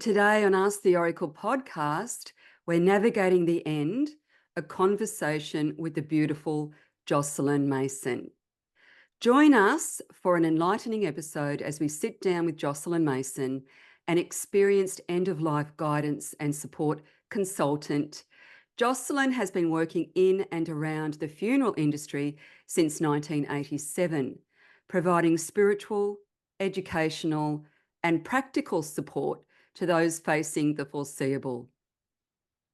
Today on Ask the Oracle podcast, we're navigating the end, a conversation with the beautiful Jocelyn Mason. Join us for an enlightening episode as we sit down with Jocelyn Mason, an experienced end-of-life guidance and support consultant. Jocelyn has been working in and around the funeral industry since 1987, providing spiritual, educational, and practical support to those facing the foreseeable.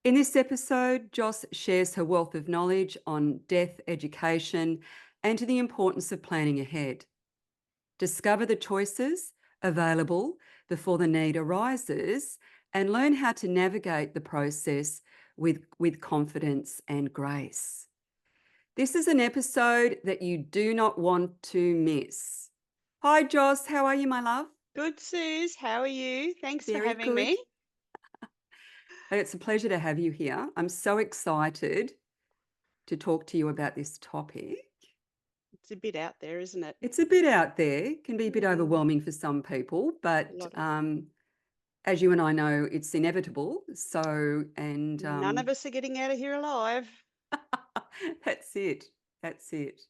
In this episode, Joss shares her wealth of knowledge on death education and the importance of planning ahead. Discover the choices available before the need arises and learn how to navigate the process with confidence and grace. This is an episode that you do not want to miss. Hi, Joss. How are you, my love? Good, Suze. How are you? Thanks for Very having good. me. It's a pleasure to have you here. I'm so excited to talk to you about this topic. It's a bit out there, isn't it? It's a bit out there, can be a bit Mm, overwhelming for some people, a but lot of as you and I know, it's inevitable. So, and none of us are getting out of here alive. that's it. That's it.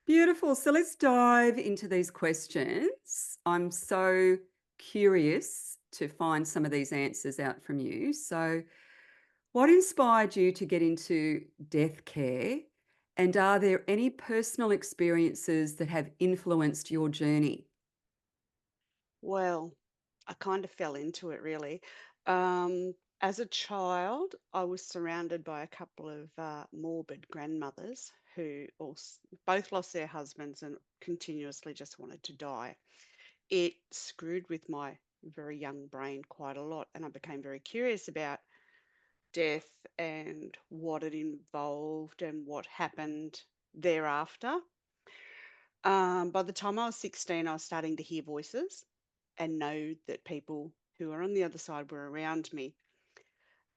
Beautiful. So let's dive into these questions. I'm so curious to find some of these answers out from you. So, what inspired you to get into death care? And are there any personal experiences that have influenced your journey? Well, I kind of fell into it really. As a child, I was surrounded by a couple of morbid grandmothers who both lost their husbands and continuously just wanted to die. It screwed with my very young brain quite a lot, and I became very curious about death and what it involved and what happened thereafter. By the time I was 16, I was starting to hear voices and know that people who were on the other side were around me.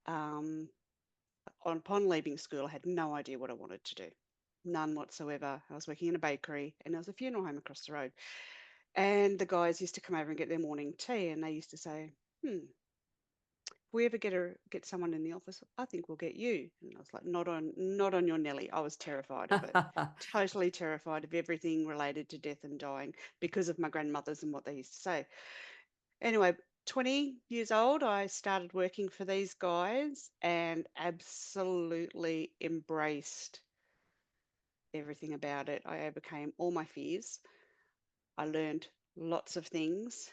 Um, upon leaving school, I had no idea what I wanted to do. None whatsoever. I was working in a bakery and there was a funeral home across the road. And the guys used to come over and get their morning tea and they used to say, we ever get someone in the office, I think we'll get you. And I was like, not on your Nelly. I was terrified of it. Totally terrified of everything related to death and dying because of my grandmothers and what they used to say. Anyway, 20 years old, I started working for these guys and absolutely embraced everything about it. I overcame all my fears. I learned lots of things.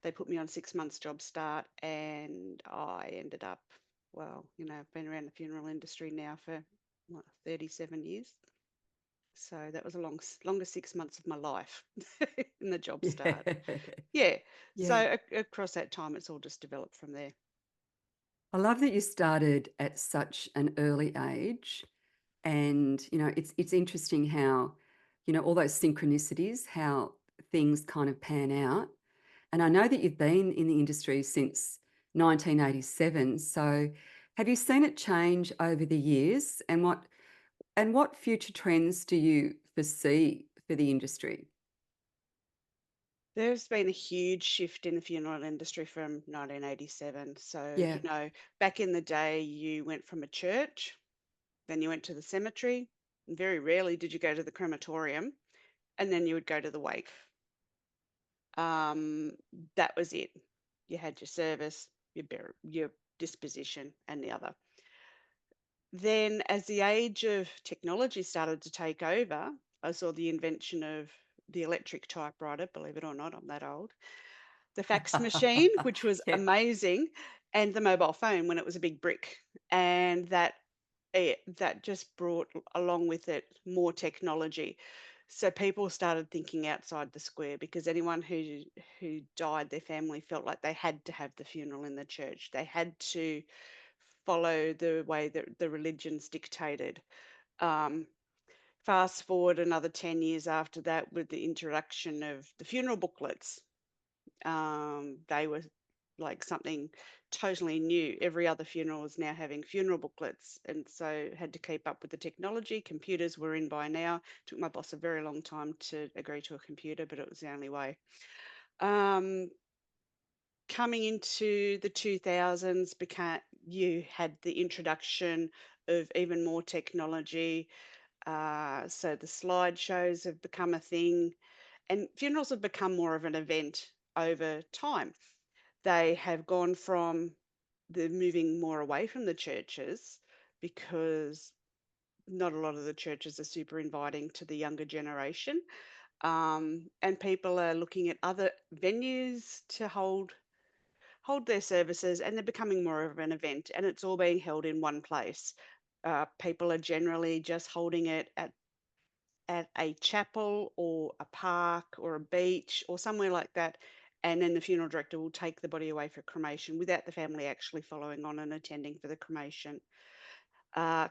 They put me on 6 months job start and I ended up, well, I've been around the funeral industry now for what, 37 years. So that was the longest 6 months of my life in the job start. Yeah. Yeah. Yeah. So across that time, it's all just developed from there. I love that you started at such an early age. And, it's interesting how, all those synchronicities, how things kind of pan out. And I know that you've been in the industry since 1987. So have you seen it change over the years? And what future trends do you foresee for the industry? There's been a huge shift in the funeral industry from 1987. So, Yeah. back in the day, you went from a church, then you went to the cemetery. And very rarely did you go to the crematorium, and then you would go to the wake. Um, that was it. You had your service, your disposition, and the other. Then, as the age of technology started to take over, I saw the invention of the electric typewriter. Believe it or not, I'm that old. The fax machine, which was Yeah. amazing, and the mobile phone when it was a big brick, and that just brought along with it more technology. So people started thinking outside the square because anyone who died, their family felt like they had to have the funeral in the church. They had to follow the way that the religions dictated. Um, Fast forward another 10 years after that with the introduction of the funeral booklets. They were like something totally new. Every other funeral is now having funeral booklets, and so had to keep up with the technology. Computers were in by now. Took my boss a very long time to agree to a computer, but it was the only way. Um, coming into the 2000s, you had the introduction of even more technology. So the slideshows have become a thing, and funerals have become more of an event over time. They have gone from the moving more away from the churches because not a lot of the churches are super inviting to the younger generation. And people are looking at other venues to hold their services, and they're becoming more of an event, and it's all being held in one place. People are generally just holding it at a chapel or a park or a beach or somewhere like that, and then the funeral director will take the body away for cremation without the family actually following on and attending for the cremation.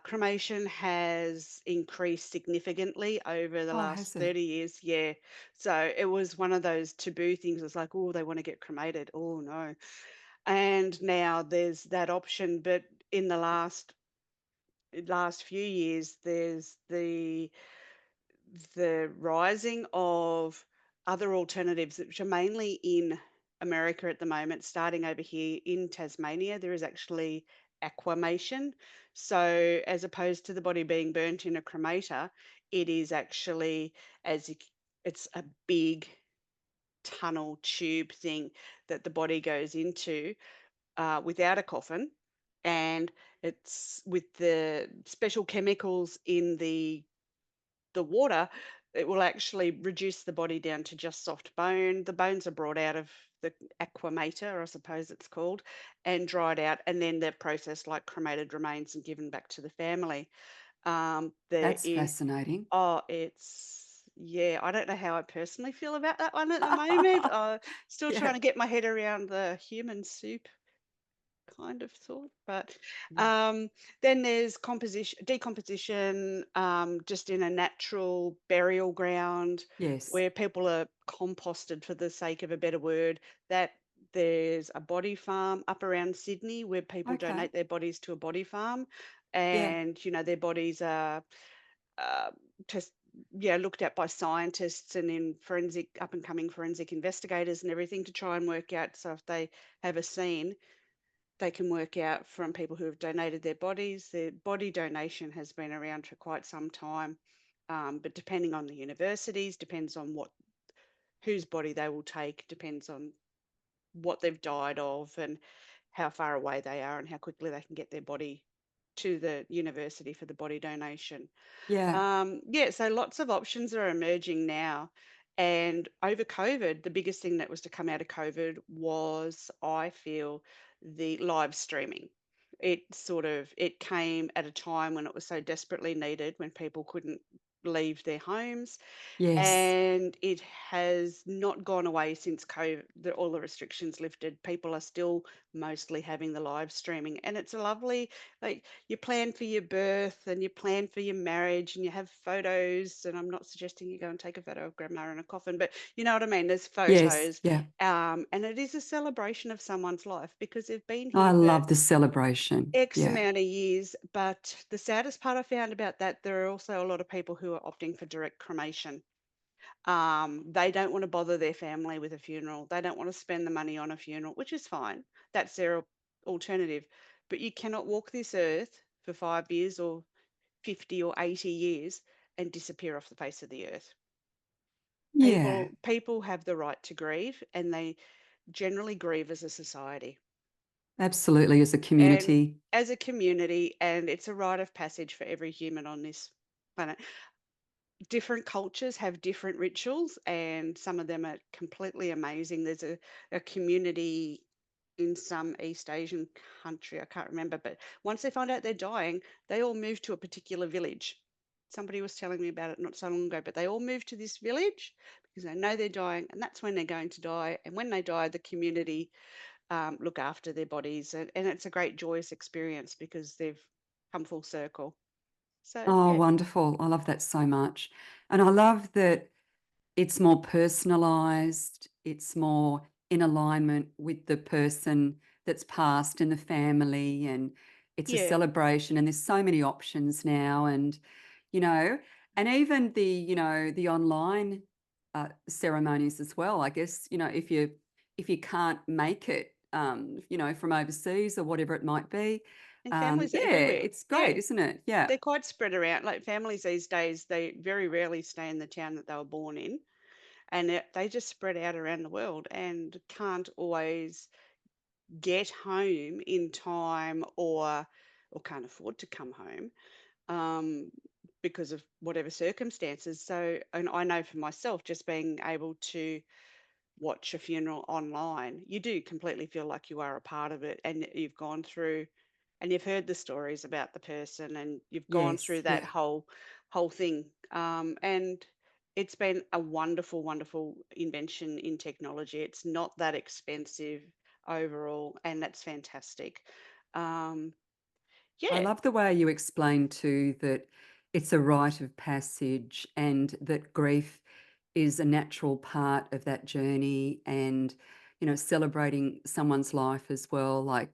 Cremation has increased significantly over the Oh, last has it? 30 years. Yeah. So it was one of those taboo things. It's like, oh, they want to get cremated. Oh, no. And now there's that option. But in the last few years, there's the rising of other alternatives, which are mainly in America at the moment, starting over here in Tasmania. There is actually aquamation. So, as opposed to the body being burnt in a cremator, it is actually as you, it's a big tunnel tube thing that the body goes into without a coffin. And it's with the special chemicals in the water, it will actually reduce the body down to just soft bone. The bones are brought out of the aquamator, I suppose it's called, and dried out, and then they're processed like cremated remains and given back to the family. There That's is, fascinating. oh, yeah, I don't know how I personally feel about that one at the moment. Still trying Yeah. to get my head around the human soup kind of thought. But Yeah. um, then there's decomposition, just in a natural burial ground Yes. where people are composted, for the sake of a better word. That there's a body farm up around Sydney where people Okay. donate their bodies to a body farm, Yeah. and their bodies are uh, just yeah looked at by scientists and in forensic up and coming forensic investigators and everything to try and work out, so if they have a scene, they can work out from people who have donated their bodies. Their body donation has been around for quite some time, but depending on the universities, depends on whose body they will take, depends on what they've died of and how far away they are and how quickly they can get their body to the university for the body donation. Yeah. Yeah, so lots of options are emerging now. And over COVID, the biggest thing that was to come out of COVID was, I feel, the live streaming. It came at a time when it was so desperately needed, when people couldn't leave their homes, Yes. and it has not gone away since COVID, all the restrictions lifted. People are still mostly having the live streaming, and it's a lovely, like, you plan for your birth and you plan for your marriage and you have photos. And I'm not suggesting you go and take a photo of grandma in a coffin, but you know what I mean? There's Yes. photos, Yeah. and it is a celebration of someone's life because they've been I here for love the celebration. X Yeah. amount of years. But the saddest part I found about that, there are also a lot of people who are opting for direct cremation. They don't want to bother their family with a funeral. They don't want to spend the money on a funeral, which is fine. That's their alternative. But you cannot walk this earth for 5 years or 50 or 80 years and disappear off the face of the earth. Yeah. People have the right to grieve, and they generally grieve as a society Absolutely. As a and community. as a community, and it's a rite of passage for every human on this planet. Different cultures have different rituals, and some of them are completely amazing. There's a community in some East Asian country, I can't remember, but once they find out they're dying, they all move to a particular village. Somebody was telling me about it not so long ago, but they all move to this village because they know they're dying, and that's when they're going to die. And when they die, the community look after their bodies, and it's a great joyous experience because they've come full circle. So Oh, yeah, wonderful. I love that so much. And I love that it's more personalized, it's more in alignment with the person that's passed and the family, and it's a yeah, celebration. And there's so many options now. And, you know, and even the online ceremonies as well. I guess, if you can't make it from overseas or whatever it might be. And families Yeah, everywhere. it's Yeah. great, isn't it? Yeah. They're quite spread around. Like families these days, they very rarely stay in the town that they were born in, and they just spread out around the world and can't always get home in time, or can't afford to come home, um, because of whatever circumstances. So, and I know for myself, just being able to watch a funeral online, you do completely feel like you are a part of it, and you've gone through and you've heard the stories about the person, and you've gone Yes. through that Yeah. whole thing. And it's been a wonderful, wonderful invention in technology. It's not that expensive overall, and that's fantastic. Um, I yeah, love the way you explain too that it's a rite of passage and that grief is a natural part of that journey and, celebrating someone's life as well. Like,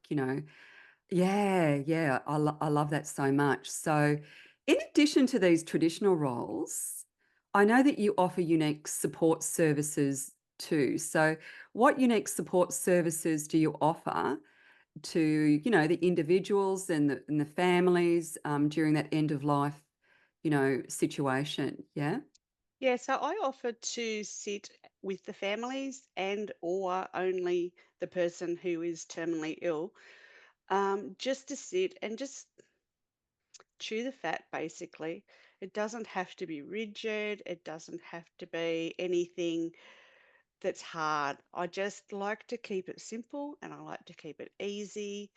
yeah, yeah, I love that so much. So, in addition to these traditional roles, I know that you offer unique support services too. So, what unique support services do you offer to, the individuals and the families during that end of life, situation? Yeah. yeah. So I offer to sit with the families and or only the person who is terminally ill, just to sit and just chew the fat, basically. It doesn't have to be rigid, it doesn't have to be anything that's hard. I just like to keep it simple and I like to keep it easy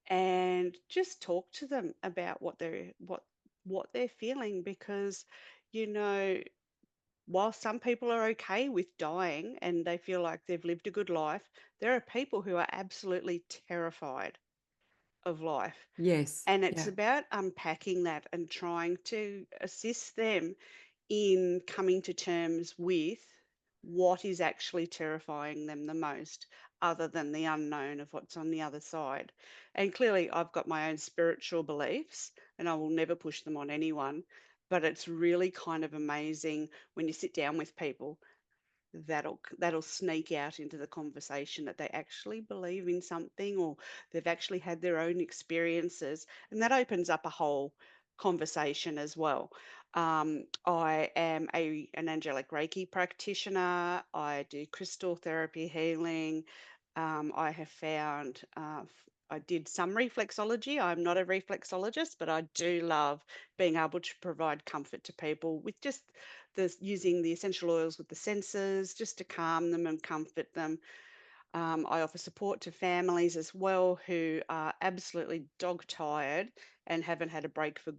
and just talk to them about what they're feeling, because you know while some people are okay with dying and they feel like they've lived a good life, there are people who are absolutely terrified of life. Yes. And it's Yeah. about unpacking that and trying to assist them in coming to terms with what is actually terrifying them the most, other than the unknown of what's on the other side. And clearly, I've got my own spiritual beliefs, and I will never push them on anyone. But it's really kind of amazing when you sit down with people, that'll sneak out into the conversation that they actually believe in something, or they've actually had their own experiences, and that opens up a whole conversation as well. I am an angelic Reiki practitioner. I do crystal therapy healing. I have found I did some reflexology. I'm not a reflexologist, but I do love being able to provide comfort to people with just using the essential oils with the senses, just to calm them and comfort them. I offer support to families as well who are absolutely dog tired and haven't had a break for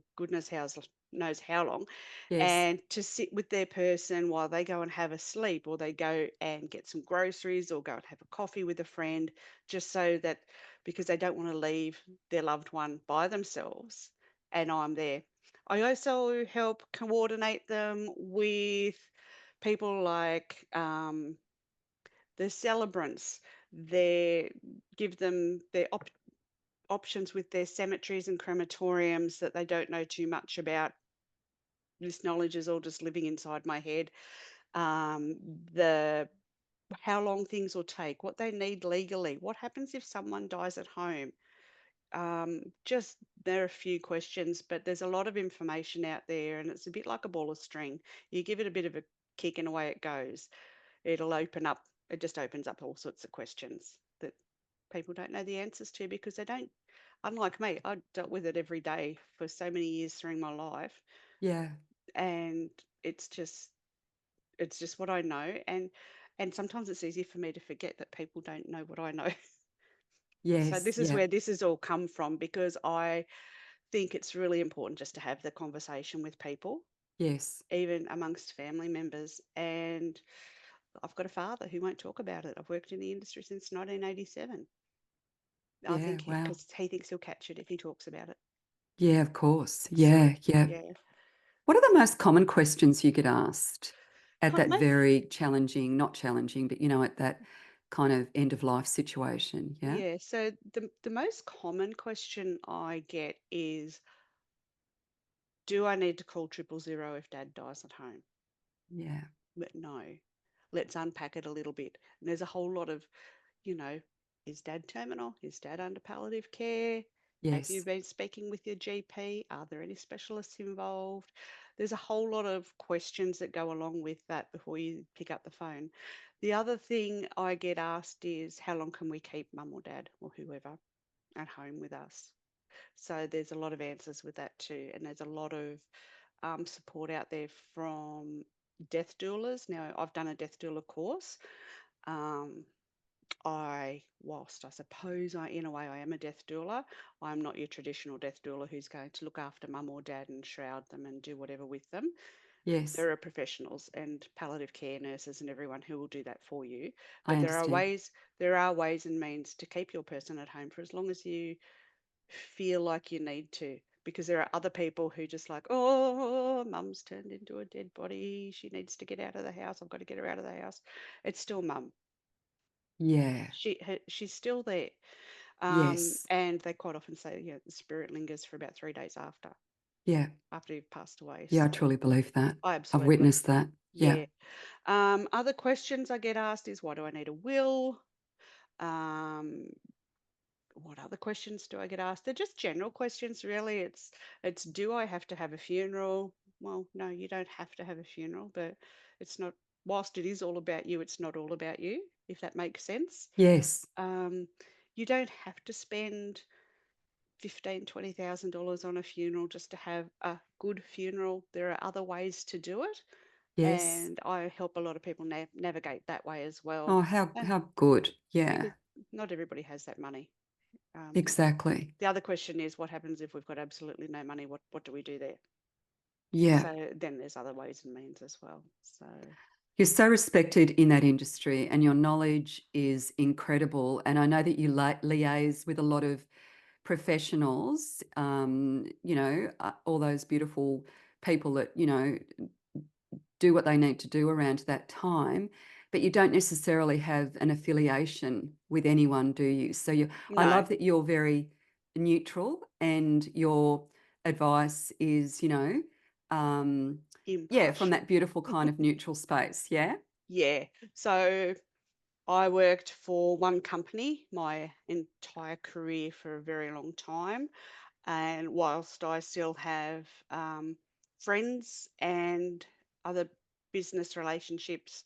knows how long, Yes. and to sit with their person while they go and have a sleep, or they go and get some groceries, or go and have a coffee with a friend, just so that, because they don't want to leave their loved one by themselves, and I'm there. I also help coordinate them with people like the celebrants. They give them their options with their cemeteries and crematoriums that they don't know too much about. This knowledge is all just living inside my head. Um, the How long things will take, what they need legally, what happens if someone dies at home. Just there are a few questions, but there's a lot of information out there, and it's a bit like a ball of string. You give it a bit of a kick, and away it goes. It'll open up. It just opens up all sorts of questions that people don't know the answers to, because they don't. Unlike me, I dealt with it every day for so many years through my life, Yeah. and it's just it's just what I know, and sometimes it's easy for me to forget that people don't know what I know. So Yes. this is Yeah. where this has all come from, because I think it's really important just to have the conversation with people, Yes. even amongst family members. And I've got a father who won't talk about it. I've worked in the industry since 1987. I Yeah. think Wow. because he thinks he'll catch it if he talks about it. Yeah, of course. So Yeah. Yeah. yeah, What are the most common questions you get asked at that most very challenging, not challenging, but at that kind of end of life situation? Yeah. yeah. So the most common question I get is, do I need to call 000 if Dad dies at home? Yeah. But no, let's unpack it a little bit. And there's a whole lot of, you know, Is dad terminal? Is dad under palliative care? Have you Yes. been speaking with your GP? Are there any specialists involved? There's a whole lot of questions that go along with that before you pick up the phone. The other thing I get asked is, how long can we keep mum or dad or whoever at home with us? So there's a lot of answers with that too. And there's a lot of support out there from death doulas. Now, I've done a death doula course. Um, whilst I suppose in a way I am a death doula, I'm not your traditional death doula who's going to look after mum or dad and shroud them and do whatever with them. Yes. There are professionals and palliative care nurses and everyone who will do that for you. I But understand. there are ways and means to keep your person at home for as long as you feel like you need to. Because there are other people who just like, oh, mum's turned into a dead body. She needs to get out of the house. I've got to get her out of the house. It's still mum. Yeah. She's still there. Yes. And they quite often say, yeah, the spirit lingers for about 3 days Yeah. after you've passed away. Yeah, I So truly believe that. I I've absolutely, witnessed that. Yeah. yeah. Other questions I get asked is, why do I need a will? Um, what other questions do I get asked? They're just general questions, really. It's do I have to have a funeral? Well, no, you don't have to have a funeral, but it's not. Whilst it is all about you, it's not all about you, if that makes sense. Yes. Um, you don't have to spend 15, $20,000 on a funeral just to have a good funeral. There are other ways to do it, Yes. and I help a lot of people navigate that way as well. Oh, how Uh, how good. Yeah. because not everybody has that money. Um, Exactly. the other question is, what happens if we've got absolutely no money? What do we do there? Yeah. So then there's other ways and means as well. So You're so respected in that industry and your knowledge is incredible. And I know that you liaise with a lot of professionals, all those beautiful people that, do what they need to do around that time, but you don't necessarily have an affiliation with anyone, do you? So I no, love that you're very neutral and your advice is, yeah, from impartial. that beautiful kind of neutral space. Yeah. Yeah. So I worked for one company my entire career for a very long time. And whilst I still have friends and other business relationships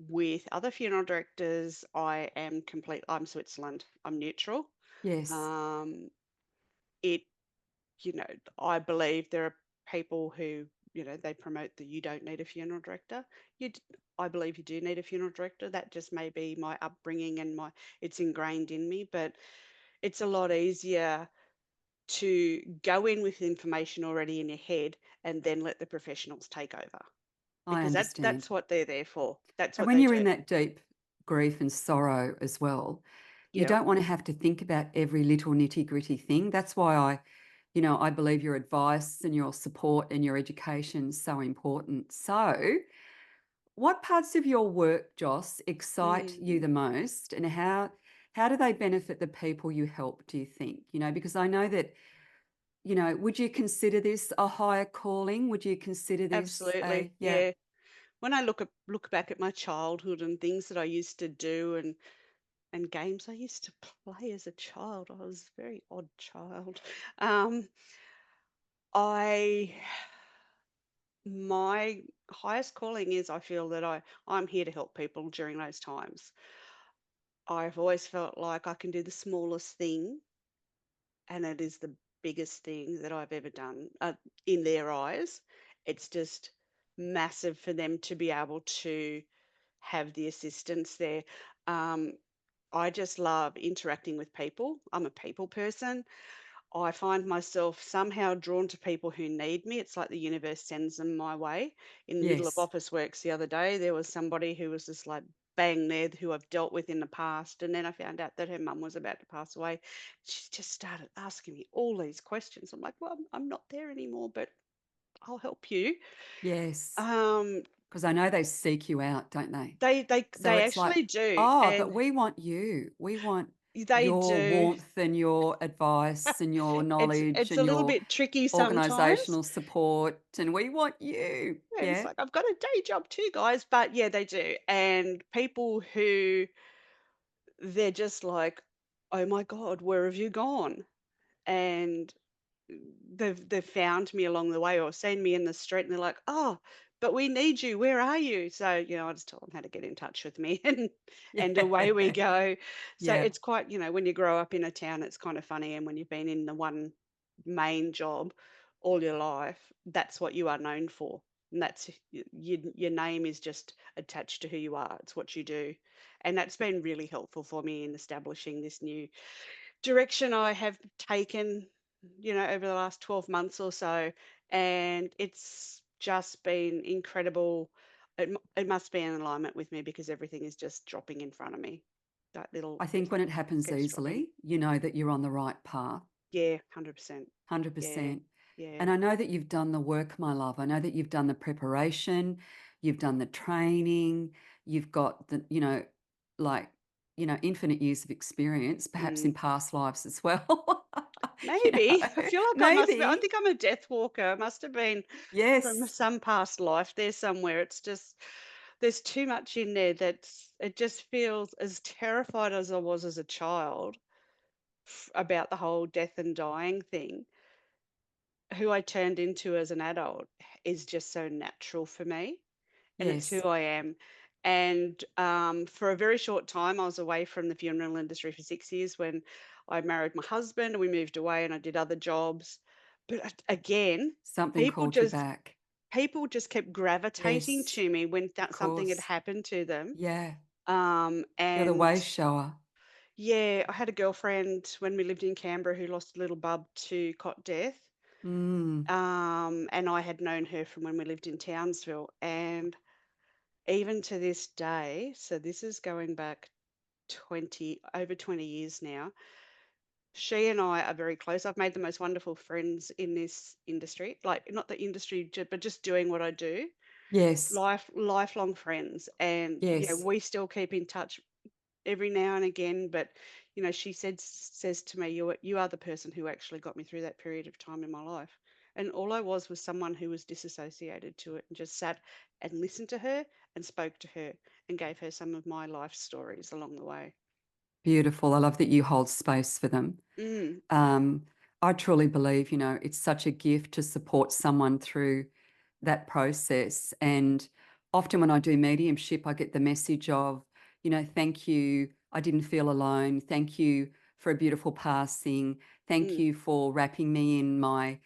with other funeral directors, I'm Switzerland. I'm neutral. Yes. Um, it, you know, I believe there are people who, they promote that you don't need a funeral director. I believe you do need a funeral director. That just may be my upbringing and it's ingrained in me, but it's a lot easier to go in with information already in your head and then let the professionals take over I because understand. that's what they're there for. That's And what when they you're do. in that deep grief and sorrow as well, you Yeah. don't want to have to think about every little nitty gritty thing. That's why I believe your advice and your support and your education is so important. So, what parts of your work, Joss, excite you Mm, the most, and how do they benefit the people you help, do you think? Because I know that, would you consider this a higher calling? Would you consider this absolutely. yeah, Yeah. When I look back at my childhood and things that I used to do and games I used to play as a child, I was a very odd child. Um, I my highest calling is I feel that I'm here to help people during those times. I've always felt like I can do the smallest thing, and it is the biggest thing that I've ever done in their eyes. It's just massive for them to be able to have the assistance there. Um, I just love interacting with people. I'm a people person. I find myself somehow drawn to people who need me. It's like the universe sends them my way. In the middle of yes, office works the other day, there was somebody who was just like bang there who I've dealt with in the past. And then I found out that her mum was about to pass away. She just started asking me all these questions. I'm like, well, I'm not there anymore, but I'll help you. yes. Um, Because I know they seek you out, don't they? So they it's like, actually do, oh, but and we want you. We want they your do. warmth and your advice and your knowledge It's and a little your bit tricky sometimes. organizational support. And we want you. Yeah, it's Yeah. like I've got a day job too, guys, but yeah, they do. And people who they're just like, "Oh my God, where have you gone?" And they've found me along the way or seen me in the street and they're like, "Oh, but we need you. Where are you?" So, I just tell them how to get in touch with me and away we Yeah. go. So Yeah. it's quite, when you grow up in a town, it's kind of funny. And when you've been in the one main job all your life, that's what you are known for. And that's your name is just attached to who you are. It's what you do. And that's been really helpful for me in establishing this new direction I have taken, over the last 12 months or so, and it's just been incredible. It must be in alignment with me because everything is just dropping in front of me. That little I think when it happens keeps dropping. easily, you know that you're on the right path, Yeah, 100%. Yeah, 100%. yeah. And I know that you've done the work, my love. I know that you've done the preparation, you've done the training, you've got the, like, infinite years of experience, perhaps in Mm. past lives as well. you Maybe. know, I feel like I must be. I maybe. think I'm a death walker. I must have been from Yes, some past life there somewhere. It's just there's too much in there that's it just feels as terrified as I was as a child about the whole death and dying thing. Who I turned into as an adult is just so natural for me, and it's who yes, I am. And for a very short time, I was away from the funeral industry for 6 years when I married my husband and we moved away and I did other jobs. But again, something people called you just back. people just kept gravitating Yes, to me when of something had course. happened to them. Yeah, you're the And way shower. yeah, I had a girlfriend when we lived in Canberra who lost a little bub to cot death. Mm, And I had known her from when we lived in Townsville. And even to this day, so this is going back over 20 years now, she and I are very close. I've made the most wonderful friends in this industry, like not the industry, but just doing what I do. yes, Lifelong friends. And yeah, yes. we still keep in touch every now and again, but she says to me, you are the person who actually got me through that period of time in my life. And all I was someone who was disassociated to it and just sat and listened to her and spoke to her and gave her some of my life stories along the way. Beautiful. I love that you hold space for them. Mm, Um, I truly believe, it's such a gift to support someone through that process. And often when I do mediumship, I get the message of, thank you. I didn't feel alone. Thank you for a beautiful passing. Thank mm. you for wrapping me in my,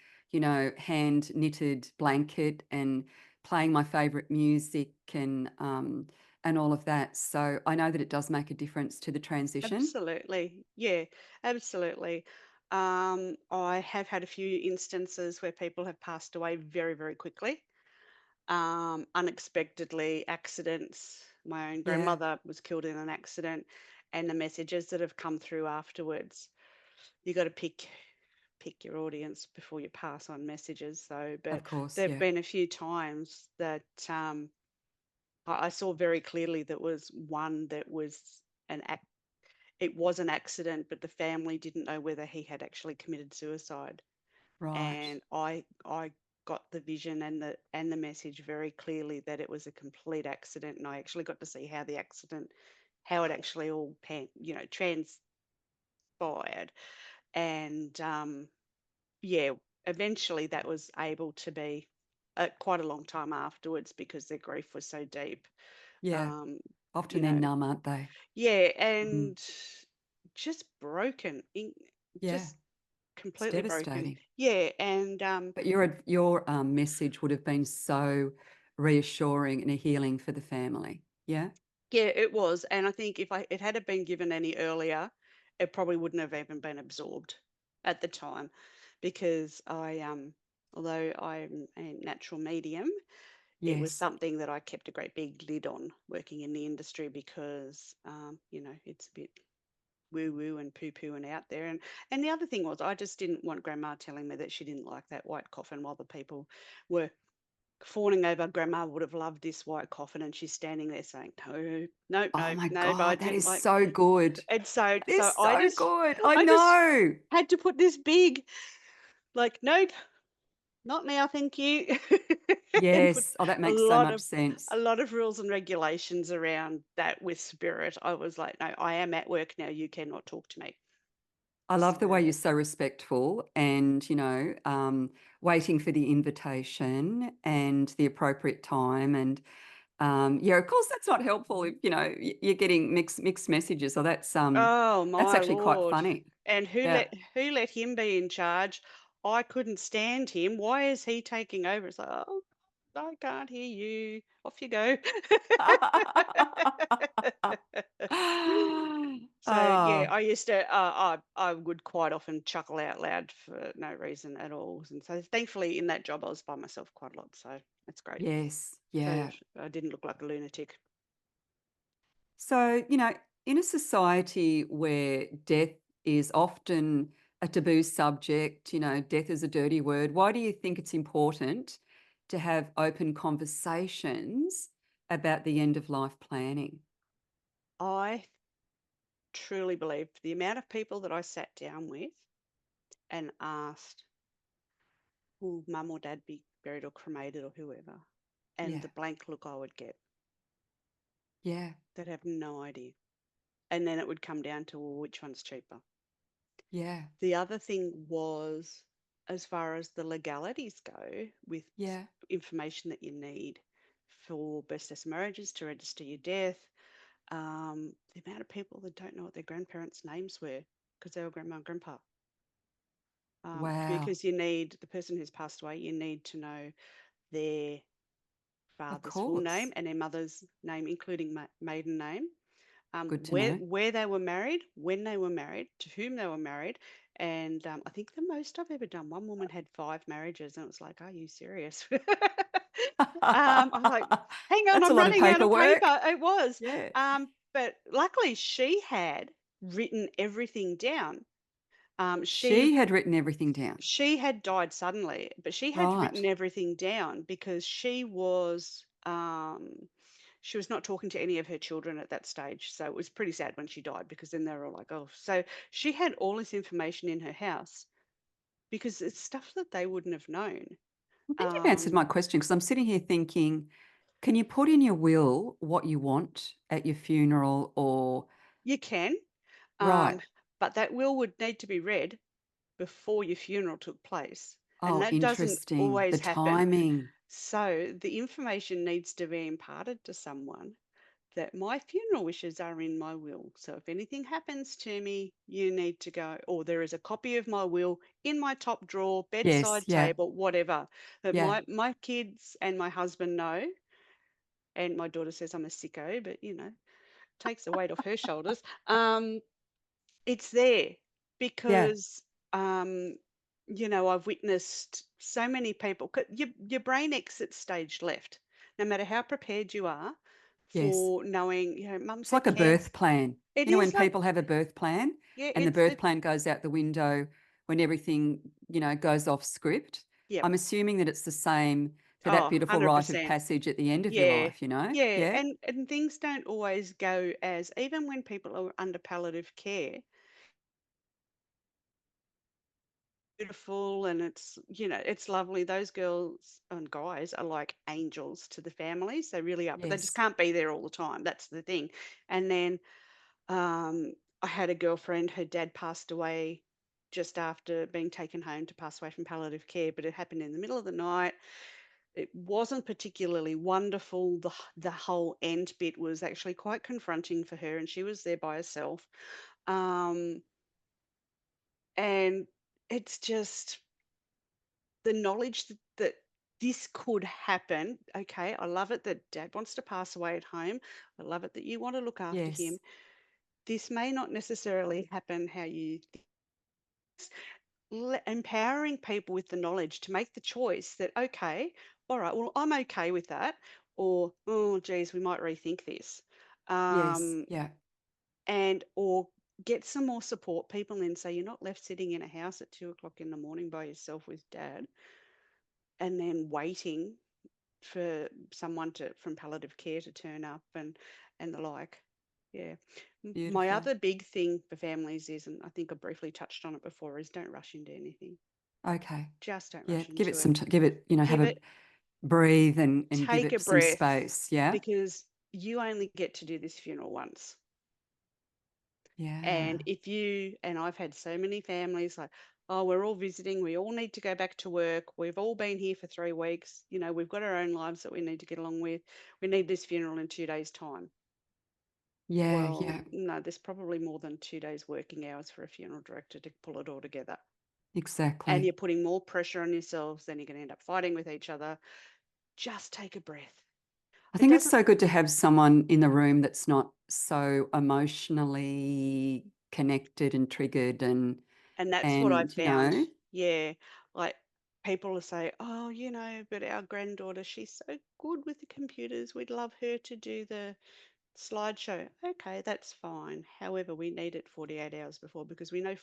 hand knitted blanket and playing my favorite music and all of that. So I know that it does make a difference to the transition. Absolutely. Yeah, absolutely. I have had a few instances where people have passed away very, very quickly. Unexpectedly, accidents. My own Yeah, grandmother was killed in an accident, and the messages that have come through afterwards. You got to pick your audience before you pass on messages, though. of But course. there've Yeah. been a few times that I saw very clearly that was one that was an act. It was an accident, but the family didn't know whether he had actually committed suicide. Right. And I got the vision and the message very clearly that it was a complete accident, and I actually got to see how it actually all transpired. And yeah, eventually that was able to be quite a long time afterwards because their grief was so deep. Yeah. Um, Often you they're know, numb, aren't they? yeah, Mhm. and just broken, Yeah. just It's completely broken. devastating. Yeah, and But your message would have been so reassuring and a healing for the family. Yeah? yeah, it was. And I think if it had been given any earlier, it probably wouldn't have even been absorbed at the time, because although I'm a natural medium, it was Yes. something that I kept a great big lid on working in the industry because it's a bit woo woo and poo poo and out there. And the other thing was I just didn't want grandma telling me that she didn't like that white coffin while the people were fawning over. Grandma would have loved this white coffin, and she's standing there saying, "No, no, Oh no, my no, but I God, that didn't is like." so good. And so, That is I so just, good. I I just know. had to put this big, like, nope, not now, thank you, and put Yes. Oh, that a makes so lot much of sense. rules and regulations around that with spirit. I was like, no, I am at work now. You cannot talk to me. I love the way So, you're so respectful and, waiting for the invitation and the appropriate time. And yeah, of course, that's not helpful if, you're getting mixed messages. So oh that's my actually quite lord. funny. And Yeah. who let him be in charge? I couldn't stand him. Why is he taking over? It's like, oh, I can't hear you. Off you go. So yeah, Oh, I used to I would quite often chuckle out loud for no reason at all. And so thankfully in that job I was by myself quite a lot. So that's great. yes. So Yeah. I didn't look like a lunatic. So, in a society where death is often a taboo subject, death is a dirty word, why do you think it's important to have open conversations about the end of life planning? I truly believe the amount of people that I sat down with and asked, will mum or dad be buried or cremated or whoever? And Yeah. the blank look I would get, Yeah. they'd have no idea. And then it would come down to, well, which one's cheaper? Yeah. The other thing was, as far as the legalities go, with Yeah. information that you need for best case marriages to register your death, the amount of people that don't know what their grandparents' names were because they were grandma and grandpa. Wow. Because you need the person who's passed away, you need to know their Of father's full name course. and their mother's name, including maiden name, Good to where know. they were married, when they were married, to whom they were married, and I think the most I've ever done, one woman had 5 marriages, and it was like, "Are you serious?" I was like, "Hang on, That's a I'm lot of running out of paperwork. paper." It was, Yeah. but luckily she had written everything down. She had written everything down. She had died suddenly, but she had written Right. everything down because she was not talking to any of her children at that stage. So it was pretty sad when she died because then they were all like, oh, so she had all this information in her house because it's stuff that they wouldn't have known. I think you've answered Um, my question because I'm sitting here thinking, can you put in your will what you want at your funeral or you can, right? um, but that will would need to be read before your funeral took place. And Oh, that doesn't interesting. The always happen. timing. So the information needs to be imparted to someone that my funeral wishes are in my will. So if anything happens to me, you need to go, or there is a copy of my will in my top drawer, Yes, bedside yeah, table, whatever. That yeah. my kids and my husband know. And my daughter says I'm a sicko, but takes the weight off her shoulders. It's there Yeah. because I've witnessed so many people. Your brain exits stage left, no matter how prepared you are Yes. for knowing. Mum's It's had like a cancer. birth plan. It You know, when is like, people have a birth plan yeah, and the birth plan goes out the window when everything, goes off script. yep. I'm assuming that it's the same for that Oh, beautiful rite of 100%. passage at the end of your Yeah. life, you know? Yeah, Yeah. and things don't always go as, even when people are under palliative care, beautiful, and it's lovely. Those girls and guys are like angels to the families. They really are, but they just Yes. can't be there all the time. That's the thing. And then I had a girlfriend, her dad passed away just after being taken home to pass away from palliative care, but it happened in the middle of the night. It wasn't particularly wonderful. The whole end bit was actually quite confronting for her, and she was there by herself. Um, and it's just the knowledge that this could happen. Okay, I love it that dad wants to pass away at home. I love it that you want to look after him. Yes. This may not necessarily happen how you empowering people with the knowledge to make the choice that, okay, all right, well, I'm okay with that, or oh geez, we might rethink this, Yes. um, Yeah. or get some more support people in, so you're not left sitting in a house at 2 o'clock in the morning by yourself with dad and then waiting for someone to from palliative care to turn up and the like. Yeah. My Beautiful. other big thing for families is, and I think I briefly touched on it before, is don't rush into anything. Okay. Just don't Yeah. rush Give it into it. some, give it, have Give a it, breathe and give take a it some breath, space. Yeah. because you only get to do this funeral once. Yeah. And I've had so many families like, oh, we're all visiting, we all need to go back to work, we've all been here for 3 weeks, we've got our own lives that we need to get along with. We need this funeral in 2 days' time. Yeah. Well, Yeah. no, there's probably more than 2 days working hours for a funeral director to pull it all together. And Exactly. you're putting more pressure on yourselves, then you're going to end up fighting with each other. Just take a breath. I It think it's doesn't, so good to have someone in the room that's not so emotionally connected and triggered and that's what I and found. Yeah. Like people will say, oh, but our granddaughter, she's so good with the computers. We'd love her to do the slideshow. Okay, that's fine. However, we need it 48 hours before because we know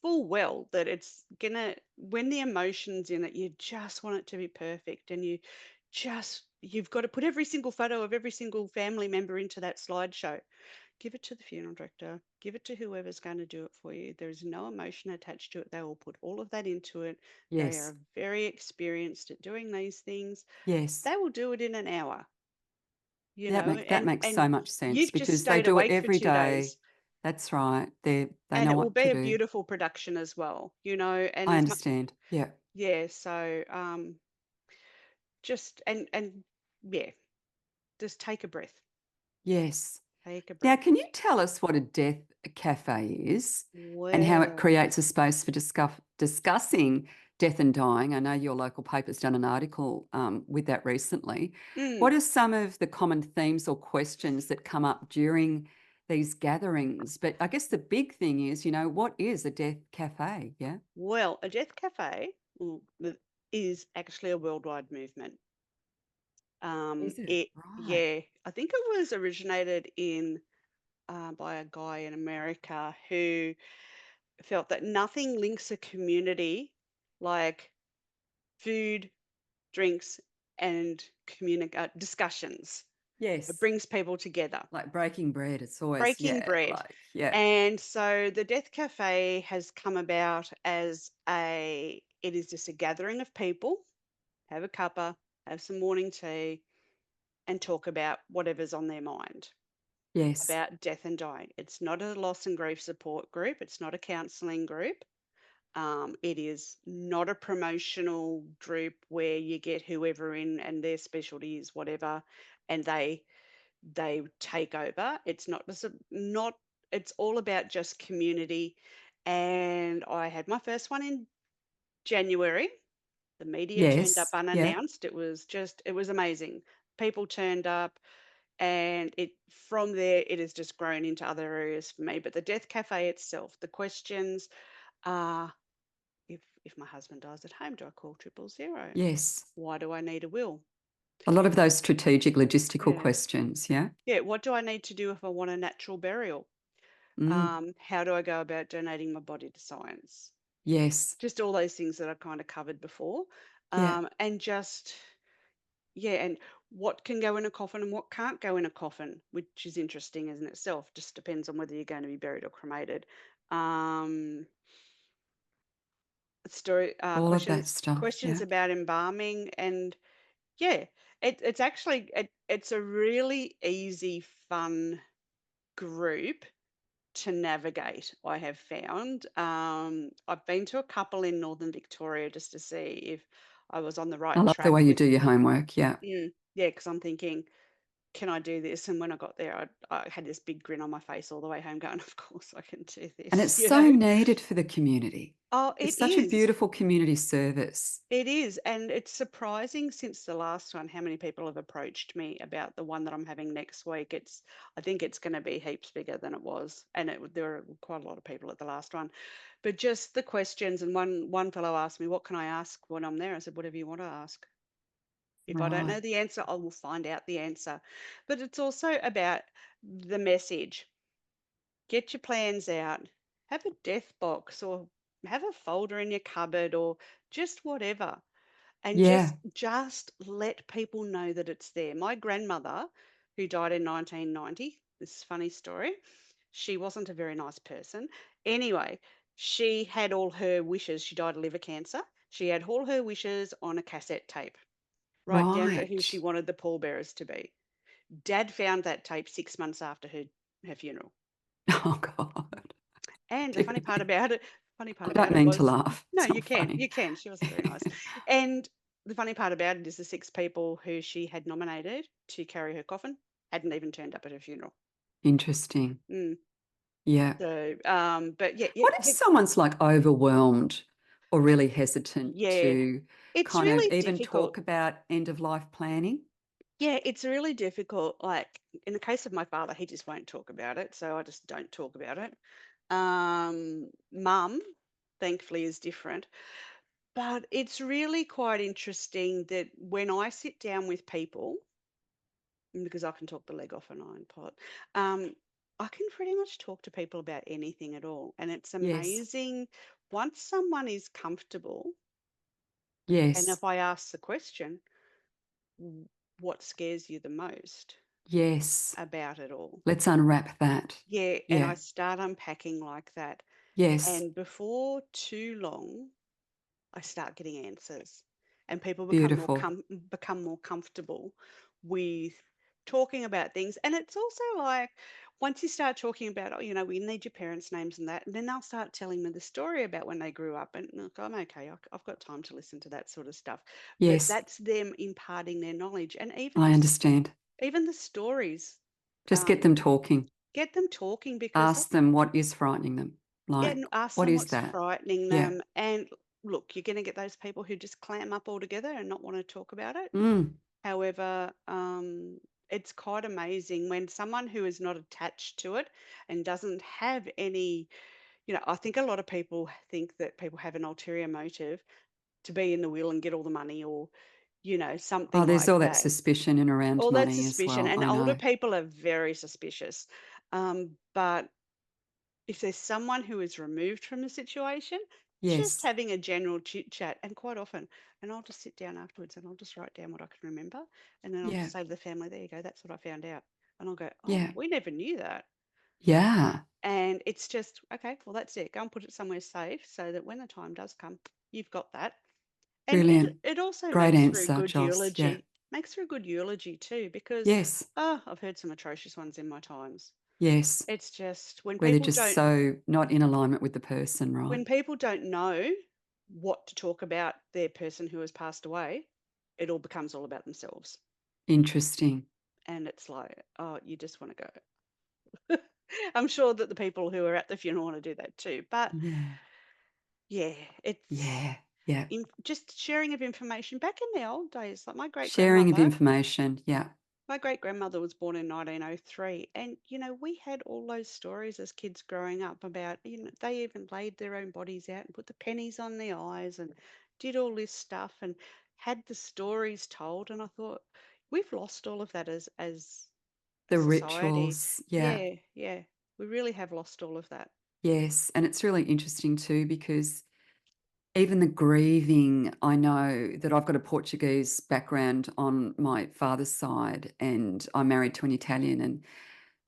full well that it's gonna, when the emotion's in it, you just want it to be perfect, and you've got to put every single photo of every single family member into that slideshow. Give it to the funeral director, give it to whoever's going to do it for you. There is no emotion attached to it. They will put all of that into it. They yes, are very experienced at doing these things. yes. They will do it in an hour, That and makes so much sense you've just because they stayed do it awake for every 2 day. days, That's right. They and know it will what to be a do. beautiful production as well, and I as much, understand. Yeah. yeah, so just and yeah, just take a breath. Yes. Take a Now, breath. can you tell us what a death cafe is and how it Well, creates a space for discussing death and dying? I know your local paper's done an article with that recently. mm, What are some of the common themes or questions that come up during these gatherings? But I guess the big thing is, what is a death cafe? Yeah. well, a death cafe is actually a worldwide movement. Is it? It Right. Yeah, I think it was originated in by a guy in America who felt that nothing links a community like food, drinks, and discussions. It Yes. brings people together. Like breaking bread. It's always, Breaking yeah, bread. like, yeah. And so the Death Cafe has come about it is just a gathering of people, have a cuppa, have some morning tea, and talk about whatever's on their mind Yes. about death and dying. It's not a loss and grief support group. It's not a counselling group. It is not a promotional group where you get whoever in and their specialty is whatever, and they take over. It's not just not. It's all about just community. And I had my first one in January. The media turned up Yes. Yeah. unannounced. It was amazing. People turned up, and from there it has just grown into other areas for me. But the Death Cafe itself, the questions are: if my husband dies at home, do I call 000? Yes. Why do I need a will? A lot of those strategic logistical Yeah. questions, yeah? Yeah. What do I need to do if I want a natural burial? Mm, How do I go about donating my body to science? yes. Just all those things that I kind of covered before. Yeah. And just, yeah, and what can go in a coffin and what can't go in a coffin, which is interesting in itself. Just depends on whether you're going to be buried or cremated. Um, All of that stuff, questions yeah. about embalming, and yeah, it's actually it's a really easy, fun group to navigate, I have found. I've been to a couple in Northern Victoria just to see if I was on the I right love the track way you with, do your homework, yeah. yeah, because I'm thinking, can I do this? And when I got there, I had this big grin on my face all the way home, going, of course I can do And this, it's so needed for the community. Oh, It's it such a is. beautiful community service. It is, and it's surprising since the last one how many people have approached me about the one that I'm having next week. I think it's going to be heaps bigger than it was, and there were quite a lot of people at the last one. But just the questions, and one fellow asked me, "What can I ask when I'm there?" I said, "Whatever you want to ask. If I don't know Right. the answer, I will find out the answer." But it's also about the message. Get your plans out. Have a death box, or have a folder in your cupboard, or just whatever, and Yeah. just let people know that it's there. My grandmother, who died in 1990, this is a funny story. She wasn't a very nice person. Anyway, she had all her wishes. She died of liver cancer. She had all her wishes on a cassette tape, right down to who she Right. wanted the pallbearers to be. Dad found that tape 6 months after her funeral. Oh, God. And the funny part Dearly. about it funny I part don't about it mean to was laugh. no, It's not funny. you can, she wasn't very nice. And the funny part about it is the 6 people who she had nominated to carry her coffin hadn't even turned up at her funeral. Interesting. Mm. Yeah. So, but yeah, What if someone's, like, overwhelmed or really hesitant yeah, to it's kind of really even difficult. talk about end of life planning? Yeah, it's really difficult. Like in the case of my father, he just won't talk about it, so I just don't talk about it. Mum, thankfully, is different. But it's really quite interesting that when I sit down with people, because I can talk the leg off an iron pot, I can pretty much talk to people about anything at all. And it's Yes. amazing once someone is comfortable, and Yes. if I ask the question, "W- what scares you the most Yes. about it all?" Let's unwrap that. Yeah, and I Yeah. start unpacking like that. Yes. And before too long, I start getting answers, and people Beautiful. become more comfortable with talking about things. And it's also like once you start talking about, oh, we need your parents' names and that, and then they'll start telling me the story about when they grew up. And look, I'm okay. I've got time to listen to that sort of stuff. But Yes. that's them imparting their knowledge, and I understand. even the stories. Just get them Um, talking. get them talking because Ask them what is frightening them. yeah, Like, and ask what them is what's that? frightening Yeah. them. And look, you're going to get those people who just clam up altogether and not want to talk about it. Mm. However, it's quite amazing when someone who is not attached to it and doesn't have any, I think a lot of people think that people have an ulterior motive to be in the will and get all the money or, Oh, something there's like all that that. suspicion in around All that money as suspicion. well. And I older know. people are very suspicious. But if there's someone who is removed from the situation, just Yes. having a general chit chat, and quite often, and I'll just sit down afterwards and I'll just write down what I can remember, and then I'll Yeah. just say to the family, "There you go, that's what I found out," and I'll go, "Oh, Yeah. we never knew that," Yeah. and it's just okay. Well, that's it. Go and put it somewhere safe so that when the time does come, you've got that, and it Brilliant. it also Great makes for a answer, good Joss. Yeah. eulogy. Makes for a good eulogy too, because Yes. I've heard some atrocious ones in my times. Yes. It's just when Where they're people just don't so not in alignment with the person, right? when people don't know what to talk about their person who has passed away, it all becomes all about themselves. Interesting. And it's like, oh, you just want to go. I'm sure that the people who are at the funeral want to do that too. But Yeah. yeah, it's Yeah. Yeah. just sharing of information. Back in the old days, like Sharing of information. Yeah. my great grandmother was born in 1903, and we had all those stories as kids growing up about, they even laid their own bodies out and put the pennies on the eyes and did all this stuff and had the stories told. And I thought, we've lost all of that as a The society. rituals. Yeah. Yeah, yeah, we really have lost all of that. Yes. And it's really interesting too because even the grieving, I know that I've got a Portuguese background on my father's side, and I'm married to an Italian. And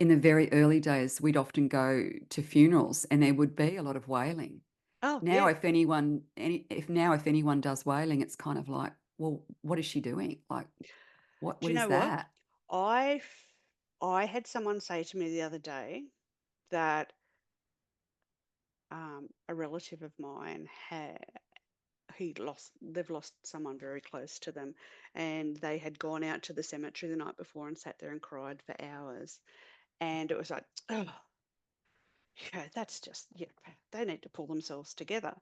in the very early days, we'd often go to funerals, and there would be a lot of wailing. Oh Now, yeah, if anyone does wailing, it's kind of like, well, what is she doing? Like, what do what you is know what? that? I f- I had someone say to me the other day that a relative of mine had they've lost someone very close to them, and they had gone out to the cemetery the night before and sat there and cried for hours. And it was like, oh, yeah, that's just, yeah, they need to pull themselves together.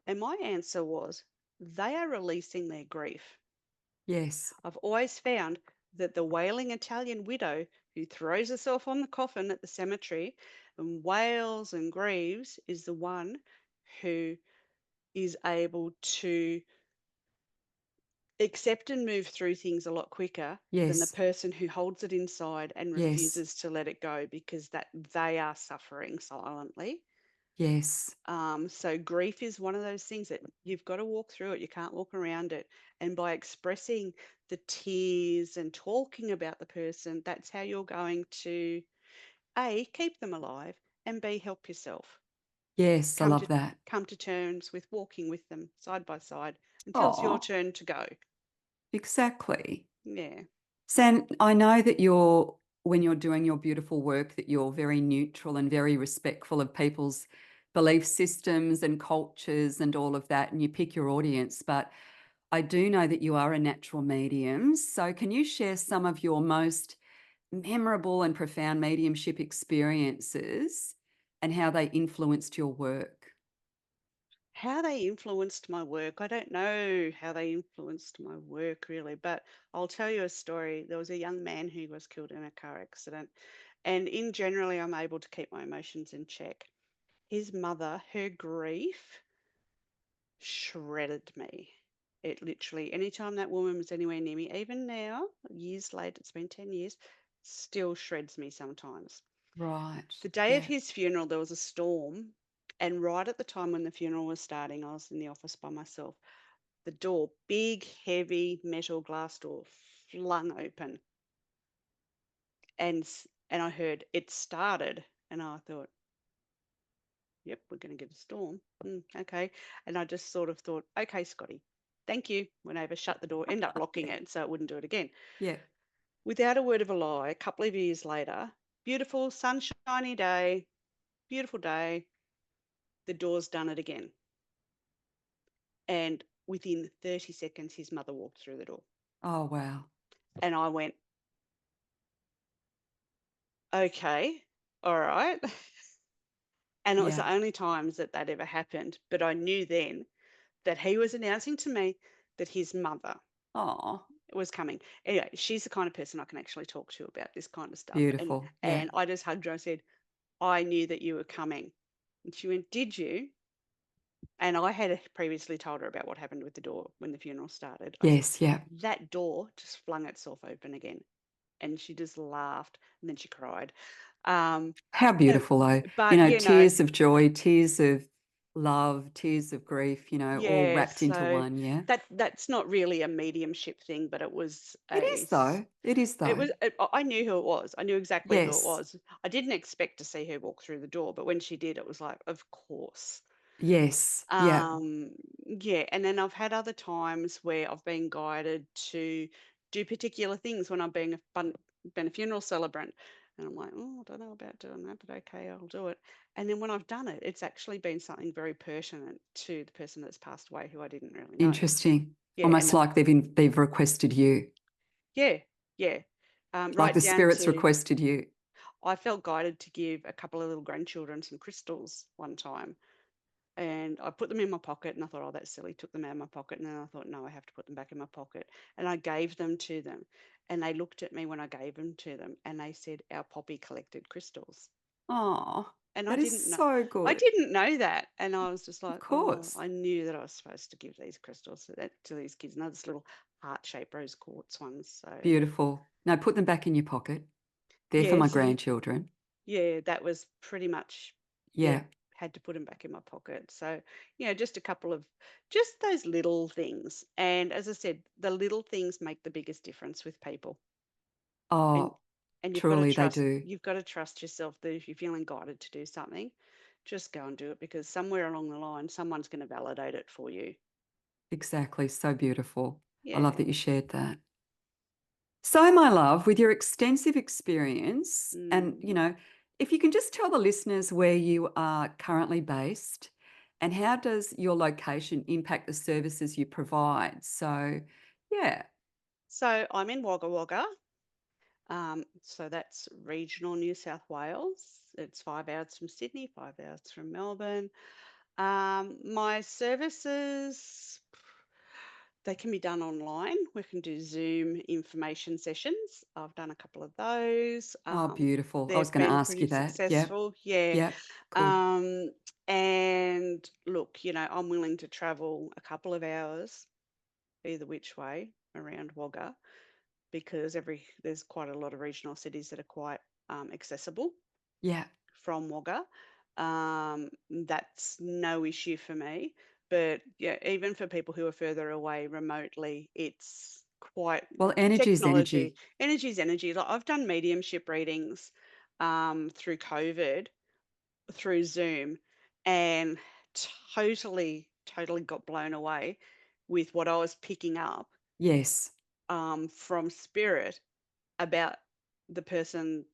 And my answer was, they are releasing their grief. Yes, I've always found that the wailing Italian widow who throws herself on the coffin at the cemetery and wails and grieves is the one who is able to accept and move through things a lot quicker than the yes, person who holds it inside and yes, refuses to let it go because that they are suffering silently. yes, So grief is one of those things that you've got to walk through it. You can't walk around it. And by expressing the tears and talking about the person, that's how you're going to A, keep them alive, and B, help yourself. yes. I Come love to that. come to terms with walking with them side by side until it's your Oh, turn to go. exactly. Yeah. San, I know that you're when you're doing your beautiful work that you're very neutral and very respectful of people's belief systems and cultures and all of that, and you pick your audience. But I do know that you are a natural medium. So can you share some of your most memorable and profound mediumship experiences and how they influenced your work? How they influenced my work, I don't know how they influenced my work really, but I'll tell you a story. There was a young man who was killed in a car accident, and in generally, I'm able to keep my emotions in check. His mother, her grief shredded me. It literally, anytime that woman was anywhere near me, even now, years later, it's been 10 years, still shreds me sometimes. Right. The day of Yeah. his funeral, there was a storm. And right at the time when the funeral was starting, I was in the office by myself. The door, big, heavy metal glass door, flung open. And I heard it started. And I thought, yep, we're going to get a storm. Okay. And I just sort of thought, okay, Scotty, thank you. Went over, shut the door, end up locking it so it wouldn't do it again. Yeah. Without a word of a lie, a couple of years later, beautiful, sunshiny day, beautiful day, the door's done it again. And within 30 seconds, his mother walked through the door. Oh, wow. And I went, okay, all right. And it was Yeah. the only times that that ever happened. But I knew then that he was announcing to me that his mother Oh, was coming. Anyway, she's the kind of person I can actually talk to about this kind of stuff. And beautiful. Yeah. and I just hugged her. I said, I knew that you were coming. And she went, did you? And I had previously told her about what happened with the door when the funeral started. I said, Yes. Yeah. that door just flung itself open again. And she just laughed and then she cried. Um, How uh, beautiful, though. but, Tears of joy, tears of love, tears of grief, all yeah, wrapped into so one. Yeah. that's not really a mediumship thing, but it was It is, though. It is, it though. was, I knew who it was. I knew exactly who it Yes. was. I didn't expect to see her walk through the door, but when she did, it was like, of course. Yes. Yeah. Um, yeah, and then I've had other times where I've been guided to do particular things when I've been a funeral celebrant. And I'm like, oh, I don't know about doing that, but okay, I'll do it. And then when I've done it, it's actually been something very pertinent to the person that's passed away who I didn't really know. Interesting. Yeah, and Almost like they've requested you, yeah, yeah. like Right the down spirits to requested you. I felt guided to give a couple of little grandchildren some crystals one time. And I put them in my pocket and I thought, oh, that's silly. Took them out of my pocket. And then I thought, no, I have to put them back in my pocket. And I gave them to them. And they looked at me when I gave them to them and they said, our Poppy collected crystals. Oh, And that is so I good. didn't know that. And I was just Of like, oh, course. I knew that I was supposed to give these crystals to these kids. And those little heart-shaped rose quartz ones. So Beautiful. No, put them back in your pocket. They're for yeah, my so grandchildren. yeah, that was pretty much, yeah, Yeah. had to put them back in my pocket. So, just a couple of just those little things. And as I said, the little things make the biggest difference with people. And Oh, and truly they do. you've got to trust yourself that if you're feeling guided to do something, just go and do it because somewhere along the line, someone's going to validate it for you. Exactly. So beautiful. I love Yeah. that you shared that. So, my love, with your extensive experience, and Mm. if you can just tell the listeners where you are currently based and how does your location impact the services you provide? So, yeah. So I'm in Wagga Wagga. So that's regional New South Wales. It's 5 hours from Sydney, 5 hours from Melbourne. My services, they can be done online. We can do Zoom information sessions. I've done a couple of those. Oh, beautiful. I was They've going to been ask pretty you that. Yep. successful. Yeah. Yep. Good. Um, and look, I'm willing to travel a couple of hours either which way around Wagga because there's quite a lot of regional cities that are quite accessible Yeah. from Wagga. That's no issue for me. But yeah, even for people who are further away remotely, it's quite Well, energy is technology. energy. Energy is energy. Like I've done mediumship readings through COVID, through Zoom, and totally got blown away with what I was picking up Yes. from spirit about the person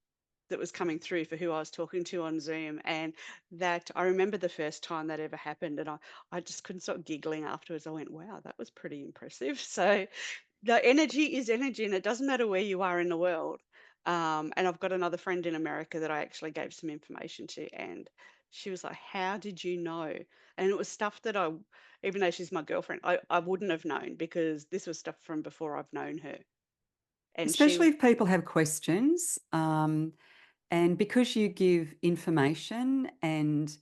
that was coming through for who I was talking to on Zoom. And that I remember the first time that ever happened, and I just couldn't stop giggling afterwards. I went, wow, that was pretty impressive. So the energy is energy, and it doesn't matter where you are in the world. And I've got another friend in America that I actually gave some information to, and she was like, how did you know? And it was stuff that even though she's my girlfriend, I wouldn't have known, because this was stuff from before I've known her. And Especially if people have questions. And because you give information and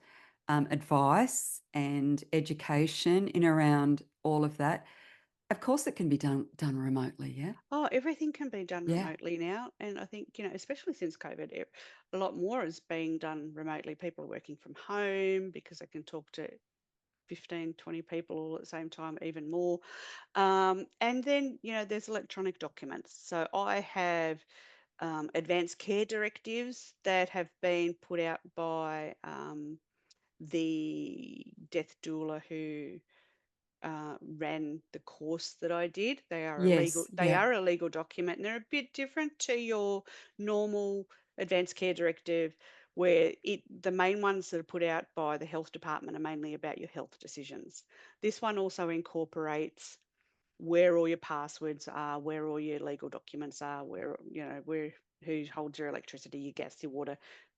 advice and education in around all of that, of course it can be done remotely, yeah? Oh, everything can be done Yeah. remotely now. And I think, especially since COVID, a lot more is being done remotely. People are working from home because they can talk to 15, 20 people all at the same time, even more. And then, there's electronic documents. So I have advanced care directives that have been put out by the death doula who ran the course that I did. Yes. They Yeah. are a legal document, and they're a bit different to your normal advanced care directive, where the main ones that are put out by the health department are mainly about your health decisions. This one also incorporates where all your passwords are, where all your legal documents are, where who holds your electricity, your gas, your water,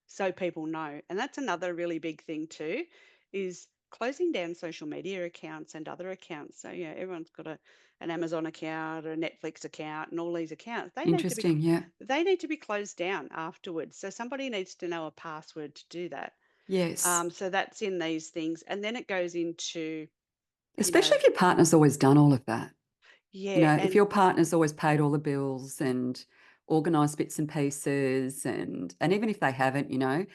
so people know. And that's another really big thing too, is closing down social media accounts and other accounts. So everyone's got an Amazon account or a Netflix account, and all these accounts Interesting. Yeah. they need to be closed down afterwards. So somebody needs to know a password to do that. Yes. So that's in these things, and then it goes into you Especially know if your partner's always done all of that. yeah, If and your partner's always paid all the bills and organised bits and pieces, and even if they haven't, I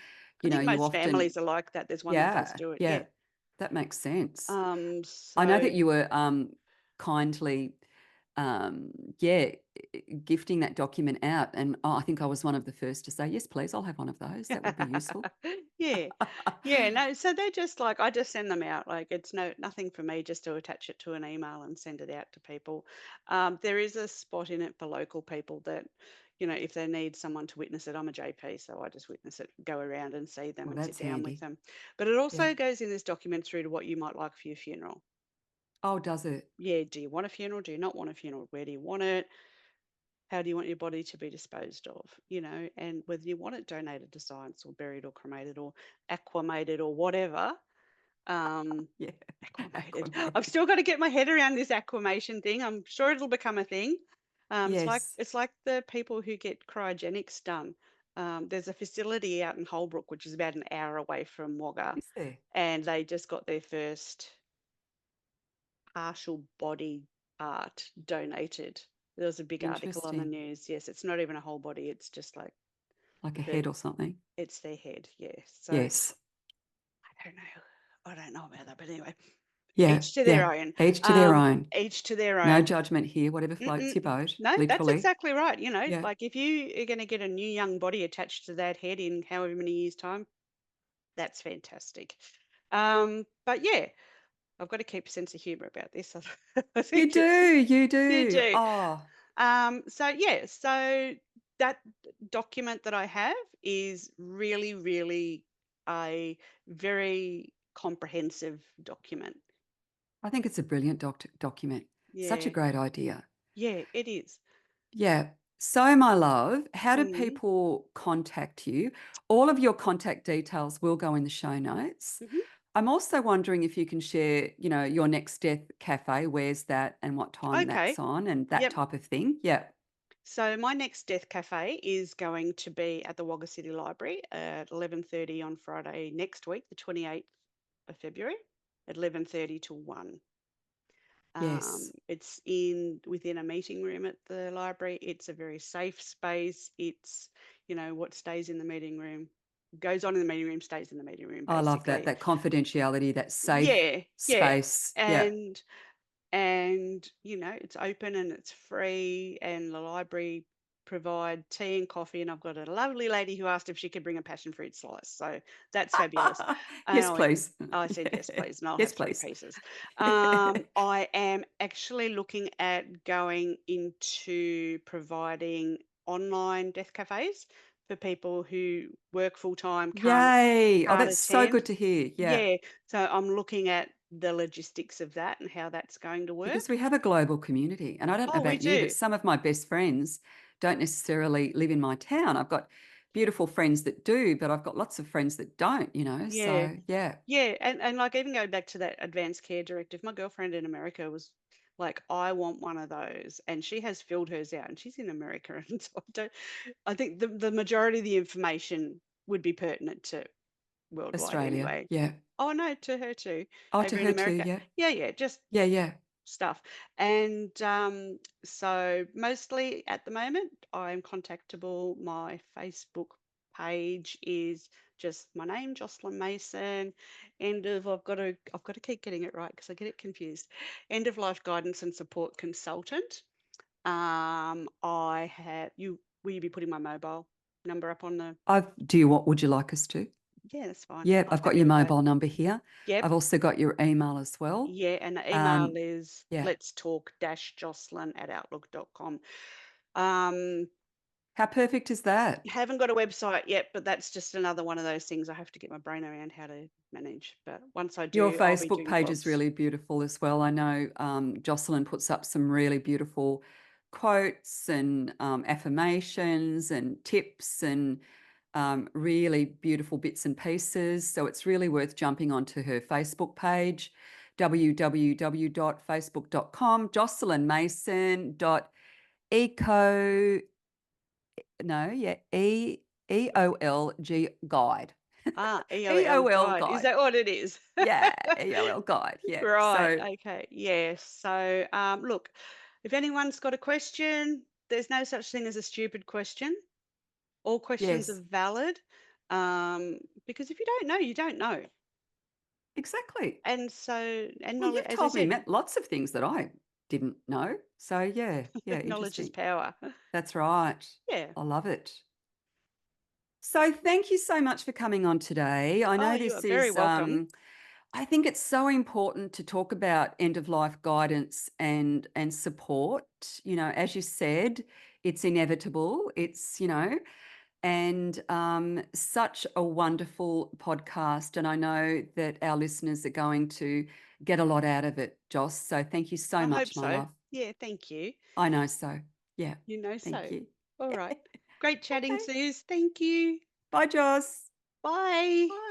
think you most often, families are like that. There's one that does yeah, do it. Yeah. yeah, that makes sense. I know So that you were kindly, yeah, gifting that document out, and I think I was one of the first to say, yes, please, I'll have one of those. That would be useful. yeah. Yeah, no, so they're just like I just send them out. Like it's nothing for me just to attach it to an email and send it out to people. There is a spot in it for local people that, if they need someone to witness it, I'm a JP, so I just witness it, go around and see them Well, and sit that's down with handy. them. But it Yeah. also goes in this document through to what you might like for your funeral. Oh, does it? Yeah, do you want a funeral? Do you not want a funeral? Where do you want it? How do you want your body to be disposed of? And whether you want it donated to science or buried or cremated or aquamated or whatever. Um, Yeah. Aquamated. I've Acclimated. still got to get my head around this aquamation thing. I'm sure it'll become a thing. It's like Yes. it's like the people who get cryogenics done. There's a facility out in Holbrook, which is about an hour away from Wagga, Is there? and they just got their first partial body part donated. There was a big article on the Interesting. news. Yes, it's not even a whole body. It's just like Like a the head or something. it's their head. Yeah. So Yes. I don't know. I don't know about that, but anyway, Yeah. each to their Yeah. own. Each to their own. Each to their No own. judgment here. Whatever floats Mm-mm. your boat, No, that's literally. exactly right. Yeah. Like if you are going to get a new young body attached to that head in however many years' time, that's fantastic. But yeah, I've got to keep a sense of humour about this. I You think it's do. You you do. do. Oh, So yeah, so that document that I have is really, really a very comprehensive document. I think it's a brilliant document. Such a Yeah, great idea. yeah, it is. Yeah. So, my love, how do Mm-hmm. people contact you? All of your contact details will go in the show notes. Mm-hmm. I'm also wondering if you can share, your next Death Cafe, where's that and what time that's Okay. on and that Yep. type of thing. Yeah. So my next Death Cafe is going to be at the Wagga City Library at 11:30 on Friday next week, the 28th of February, at 11:30 to 1. Yes. It's within a meeting room at the library. It's a very safe space. It's, what stays in the meeting room goes on in the meeting room, stays in the meeting room, I love that, basically. that confidentiality, that safe Yeah, yeah. space. Yeah. And it's open and it's free, and the library provide tea and coffee, and I've got a lovely lady who asked if she could bring a passion fruit slice, so that's fabulous. And Yes, please. I said yes Yeah. please, and I'll Yes, have three please. pieces. I am actually looking at going into providing online death cafes for people who work full time, Yay. Oh, can't that's so attend. good to hear. Yeah. Yeah, so I'm looking at the logistics of that and how that's going to Because work. we have a global community. And I don't know Oh, we about you, but do. some of my best friends don't necessarily live in my town. I've got beautiful friends that do, but I've got lots of friends that don't, you know. Yeah. So, yeah, Yeah, and like even going back to that advanced care directive, my girlfriend in America was like, I want one of those, and she has filled hers out, and she's in America, and so I think the majority of the information would be pertinent to worldwide Australia. anyway. Yeah. Oh no, to her too, Oh, to over in her too. America. Yeah. Yeah, yeah, just Yeah. Yeah. stuff. And so mostly at the moment, I'm contactable. My Facebook page is just my name, Jocelyn Mason. I've got to keep getting it right because I get it confused. End of life guidance and support consultant. I have you. Will you be putting my mobile number up on the? Would you like us to? Yeah, that's fine. Yeah, I'll I've send got you your a code. mobile number here. Yep. I've also got your email as well. Yeah, and the email Um, is yeah. let's talk jocelyn@outlook.com. Um, How perfect is that? haven't got a website yet, but that's just another one of those things I have to get my brain around how to manage. But once I Your do, I'll be Facebook doing page is blogs. really beautiful as well. I know Jocelyn puts up some really beautiful quotes and affirmations and tips and really beautiful bits and pieces. So it's really worth jumping onto her Facebook page, www.facebook.com, jocelynmason.eco, no, yeah, EOLG guide. EOL EOL guide. Is guide. that what it is? Yeah, EOL guide. Yeah. Right. So, Okay. Yeah. So, look, if anyone's got a question, there's no such thing as a stupid question. All questions are yes, valid. Because if you don't know, you don't know. exactly. And so, and Well, knowledge, you've as I told me said, lots of things that I didn't know. So, yeah, yeah, knowledge is interesting. power. That's right. Yeah. I love it. So, thank you so much for coming on today. I Oh, know you are this very is, welcome. I think it's so important to talk about end of life guidance and support. You know, as you said, it's inevitable. It's, you know, and such a wonderful podcast. And I know that our listeners are going to get a lot out of it, Joss. So thank you so I hope much, my so. love. Yeah, thank you. I know so. Yeah. You know Thank so. you. All right. Great chatting, Okay. Suze. Thank you. Bye, Joss. Bye. Bye.